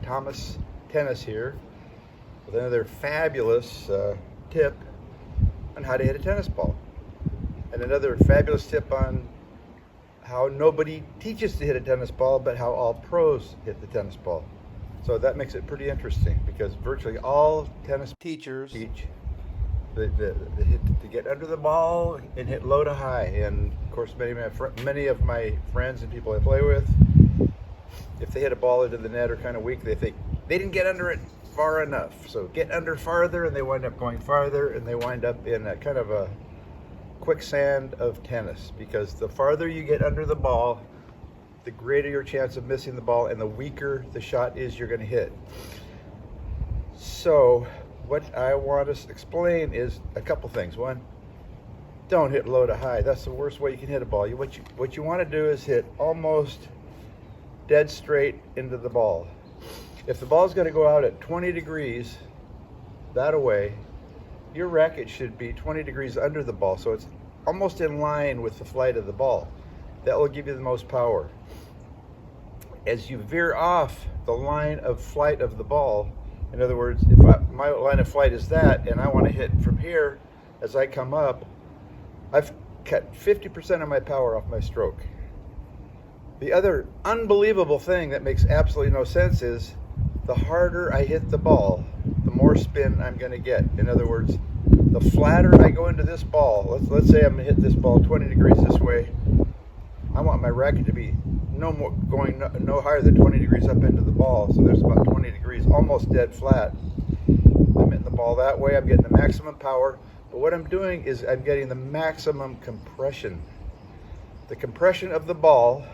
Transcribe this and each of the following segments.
Thomas Tennis here with another fabulous tip on how to hit a tennis ball, and another fabulous tip on how nobody teaches to hit a tennis ball, but how all pros hit the tennis ball. So that makes it pretty interesting, because virtually all tennis teachers teach to get under the ball and hit low to high. And of course, many of my friends and people I play with, if they hit a ball into the net or kind of weak, they think they didn't get under it far enough. So get under farther, and they wind up going farther, and they wind up in a kind of a quicksand of tennis, because the farther you get under the ball, the greater your chance of missing the ball, and the weaker the shot is you're going to hit. So what I want to explain is a couple things. One, don't hit low to high. That's the worst way you can hit a ball. What you want to do is hit almost dead straight into the ball. If the ball is going to go out at 20 degrees that away, your racket should be 20 degrees under the ball, so it's almost in line with the flight of the ball. That will give you the most power. As you veer off the line of flight of the ball, in other words, if my line of flight is that, and I want to hit from here, as I come up, I've cut 50% of my power off my stroke. The other unbelievable thing that makes absolutely no sense is the harder I hit the ball, the more spin I'm going to get. In other words, the flatter I go into this ball, let's say I'm going to hit this ball 20 degrees this way, I want my racket to be no higher than 20 degrees up into the ball. So there's about 20 degrees, almost dead flat. I'm hitting the ball that way, I'm getting the maximum power, but what I'm doing is I'm getting the maximum compression. The compression of the ball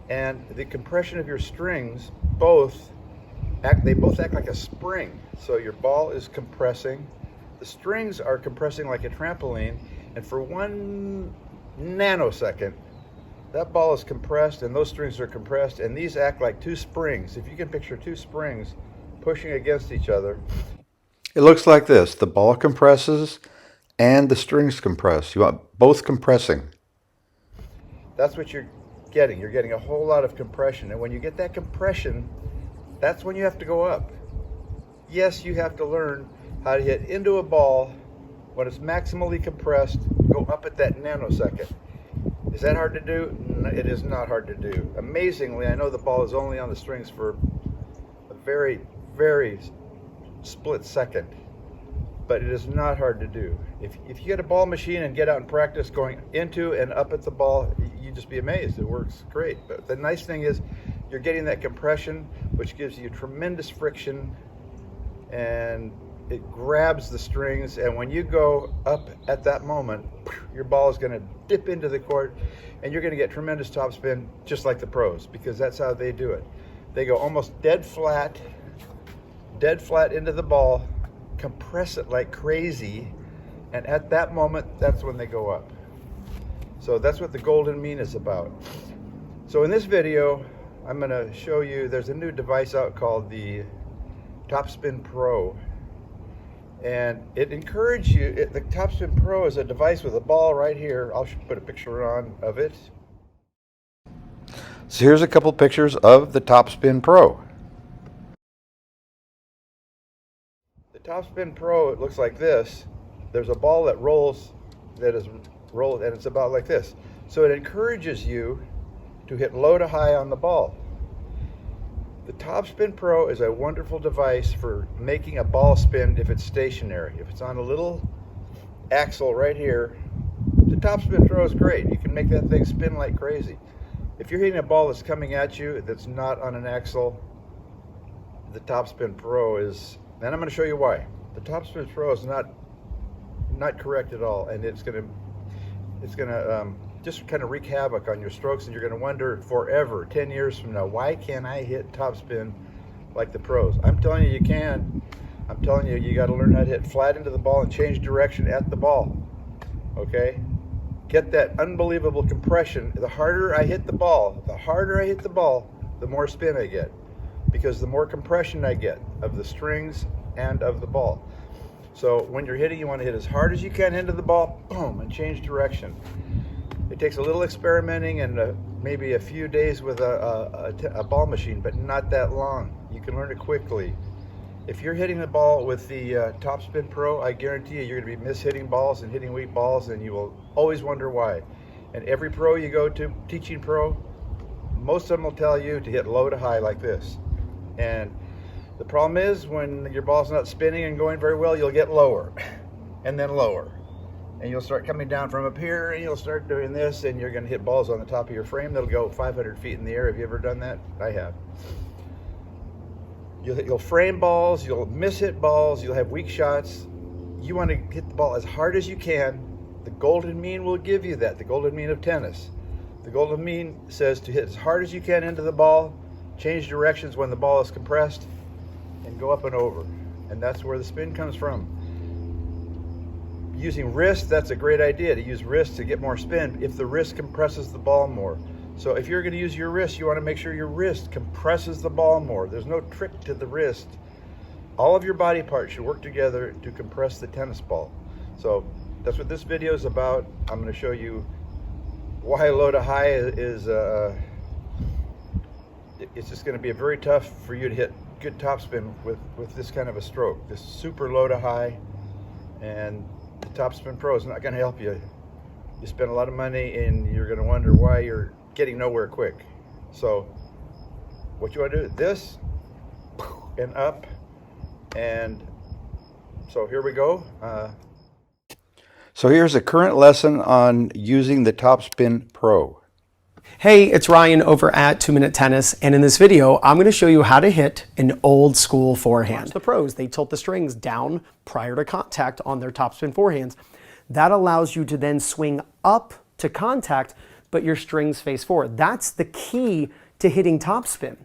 and the compression of your strings both act like a spring. So your ball is compressing, the strings are compressing like a trampoline, and for 1 nanosecond that ball is compressed and those strings are compressed, and these act like two springs. If you can picture two springs pushing against each other, it looks like this. The ball compresses and the strings compress. You want both compressing. That's what you're getting. You're getting a whole lot of compression, and when you get that compression, that's when you have to go up. Yes, you have to learn how to hit into a ball when it's maximally compressed, go up at that nanosecond. Is that hard to do? No, it is not hard to do. Amazingly, I know the ball is only on the strings for a very, very split second, but it is not hard to do. If you get a ball machine and get out and practice going into and up at the ball, you'd just be amazed. It works great. But the nice thing is you're getting that compression, which gives you tremendous friction, and it grabs the strings, and when you go up at that moment, your ball is going to dip into the court, and you're going to get tremendous topspin, just like the pros, because that's how they do it. They go almost dead flat into the ball, compress it like crazy, and at that moment, that's when they go up. So that's what the golden mean is about. So in this video, I'm going to show you, there's a new device out called the TopspinPro. And it encourages you, the TopspinPro is a device with a ball right here. I'll put a picture on of it. So here's a couple pictures of the TopspinPro. The TopspinPro, it looks like this. There's a ball that rolls, and it's about like this. So it encourages you to hit low to high on the ball. The TopspinPro is a wonderful device for making a ball spin if it's stationary. If it's on a little axle right here, the TopspinPro is great. You can make that thing spin like crazy. If you're hitting a ball that's coming at you that's not on an axle, the TopspinPro is, and I'm going to show you why. The TopspinPro is not correct at all, and it's going to just kind of wreak havoc on your strokes, and you're going to wonder forever, 10 years from now, why can't I hit topspin like the pros? I'm telling you, you can. I'm telling you, you got to learn how to hit flat into the ball and change direction at the ball. Okay? Get that unbelievable compression. The harder I hit the ball, the more spin I get, because the more compression I get of the strings and of the ball. So when you're hitting, you want to hit as hard as you can into the ball, boom, and change direction. It takes a little experimenting and maybe a few days with a ball machine, but not that long. You can learn it quickly. If you're hitting the ball with the TopspinPro, I guarantee you you're going to be mishitting balls and hitting weak balls, and you will always wonder why. And every pro you go to, teaching pro, most of them will tell you to hit low to high like this. And the problem is when your ball's not spinning and going very well, you'll get lower and then lower. And you'll start coming down from up here and you'll start doing this, and you're going to hit balls on the top of your frame that'll go 500 feet in the air. Have you ever done that? I have. You'll frame balls, you'll miss-hit balls, you'll have weak shots. You want to hit the ball as hard as you can. The golden mean will give you that, the golden mean of tennis. The golden mean says to hit as hard as you can into the ball, change directions when the ball is compressed, and go up and over. And that's where the spin comes from. Using wrist, that's a great idea, to use wrist to get more spin if the wrist compresses the ball more. So if you're going to use your wrist, you want to make sure your wrist compresses the ball more. There's no trick to the wrist. All of your body parts should work together to compress the tennis ball. So that's what this video is about. I'm going to show you why low to high is it's just going to be very tough for you to hit good topspin with this kind of a stroke. This super low to high, and the TopspinPro is not going to help you. You spend a lot of money and you're going to wonder why you're getting nowhere quick. So what you want to do is this and up, and so here we go. So here's a current lesson on using the TopspinPro. Hey, it's Ryan over at 2 Minute Tennis, and in this video I'm going to show you how to hit an old school forehand. Watch the pros, they tilt the strings down prior to contact on their topspin forehands. That allows you to then swing up to contact, but your strings face forward. That's the key to hitting topspin.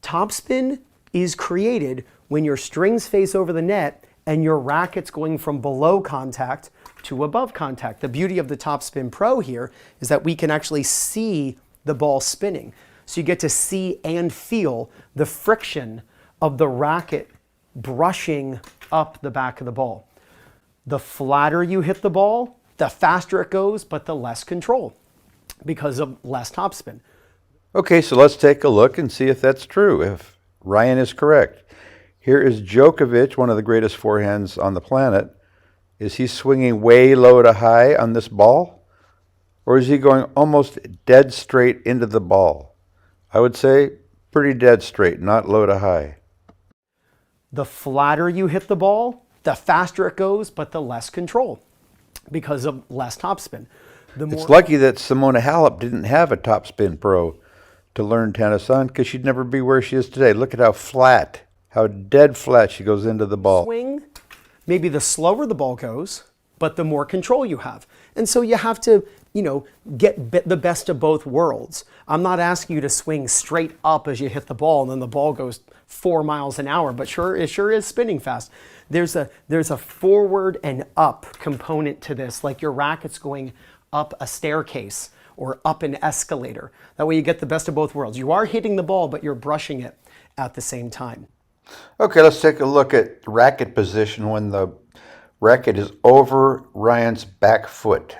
Topspin is created when your strings face over the net and your racket's going from below contact to above contact. The beauty of the TopspinPro here is that we can actually see the ball spinning. So you get to see and feel the friction of the racket brushing up the back of the ball. The flatter you hit the ball, the faster it goes, but the less control because of less topspin. Okay, so let's take a look and see if that's true, if Ryan is correct. Here is Djokovic, one of the greatest forehands on the planet. Is he swinging way low to high on this ball? Or is he going almost dead straight into the ball? I would say pretty dead straight, not low to high. The flatter you hit the ball, the faster it goes, but the less control because of less topspin. It's lucky that Simona Halep didn't have a TopspinPro to learn tennis on, because she'd never be where she is today. Look at how flat, how dead flat she goes into the ball. Swing, maybe the slower the ball goes, but the more control you have. And so you have to, get the best of both worlds. I'm not asking you to swing straight up as you hit the ball and then the ball goes 4 miles an hour, but it sure is spinning fast. There's a forward and up component to this, like your racket's going up a staircase or up an escalator. That way you get the best of both worlds. You are hitting the ball, but you're brushing it at the same time. Okay, let's take a look at racket position when the racket is over Ryan's back foot.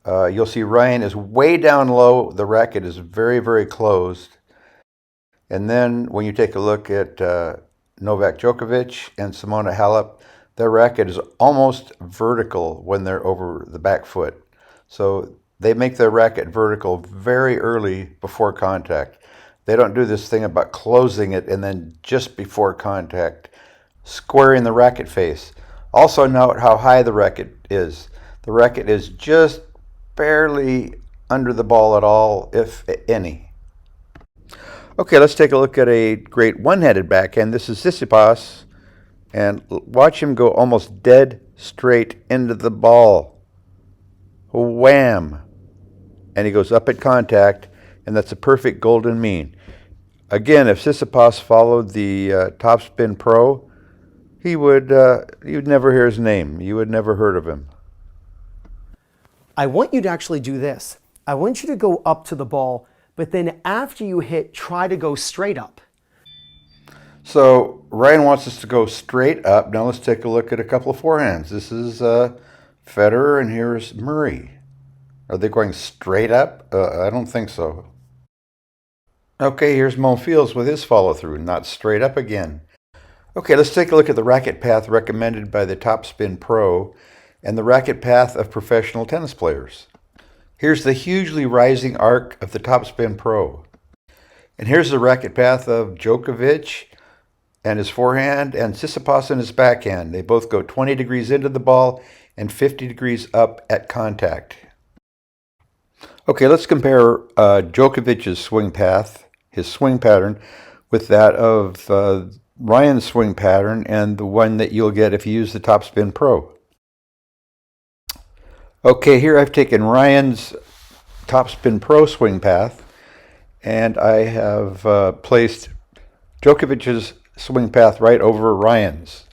You'll see Ryan is way down low. The racket is very, very closed. And then when you take a look at Novak Djokovic and Simona Halep, their racket is almost vertical when they're over the back foot. So they make their racket vertical very early before contact. They don't do this thing about closing it and then just before contact, squaring the racket face. Also note how high the racket is. The racket is just barely under the ball at all, if any. Okay, let's take a look at a great one-handed backhand. This is Tsitsipas, and watch him go almost dead straight into the ball. Wham! And he goes up at contact, and that's a perfect golden mean. Again, if Tsitsipas followed the TopspinPro, you'd never hear his name. You would never heard of him. I want you to actually do this. I want you to go up to the ball, but then after you hit, try to go straight up. So Ryan wants us to go straight up. Now let's take a look at a couple of forehands. This is Federer, and here's Murray. Are they going straight up? I don't think so. Okay, here's Mo Fields with his follow-through, not straight up again. Okay, let's take a look at the racket path recommended by the TopspinPro and the racket path of professional tennis players. Here's the hugely rising arc of the TopspinPro. And here's the racket path of Djokovic and his forehand and Tsitsipas and his backhand. They both go 20 degrees into the ball and 50 degrees up at contact. Okay, let's compare Djokovic's swing path, his swing pattern, with that of Ryan's swing pattern and the one that you'll get if you use the TopspinPro. Okay, here I've taken Ryan's TopspinPro swing path and I have placed Djokovic's swing path right over Ryan's.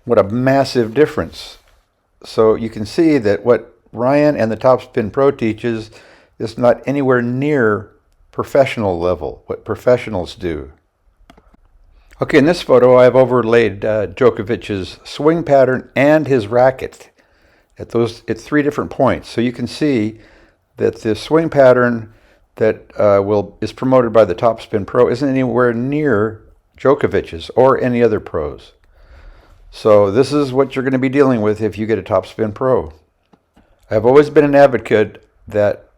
What a massive difference. So you can see that what Ryan and the TopspinPro teaches is not anywhere near professional level, what professionals do. Okay, in this photo I've overlaid Djokovic's swing pattern and his racket at 3 different points. So you can see that the swing pattern that is promoted by the TopspinPro isn't anywhere near Djokovic's or any other pros. So this is what you're going to be dealing with if you get a TopspinPro. I've always been an advocate that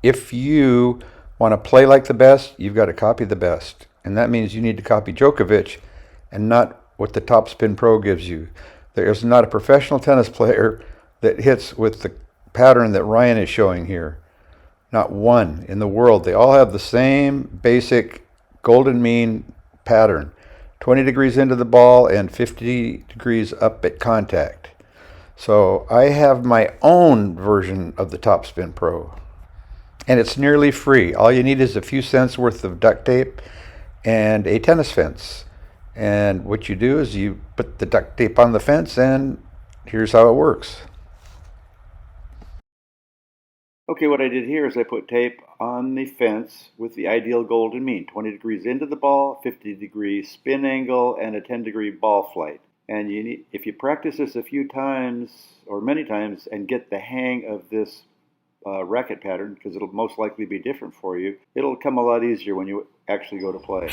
if you want to play like the best, you've got to copy the best. And that means you need to copy Djokovic and not what the TopspinPro gives you. There is not a professional tennis player that hits with the pattern that Ryan is showing here. Not one in the world. They all have the same basic golden mean pattern. 20 degrees into the ball and 50 degrees up at contact. So I have my own version of the TopspinPro. And it's nearly free. All you need is a few cents worth of duct tape and a tennis fence. And what you do is you put the duct tape on the fence and here's how it works. Okay, what I did here is I put tape on the fence with the ideal golden mean, 20 degrees into the ball, 50 degree spin angle, and a 10-degree ball flight. And if you practice this a few times, or many times, and get the hang of this racket pattern, because it'll most likely be different for you, it'll come a lot easier when you actually go to play.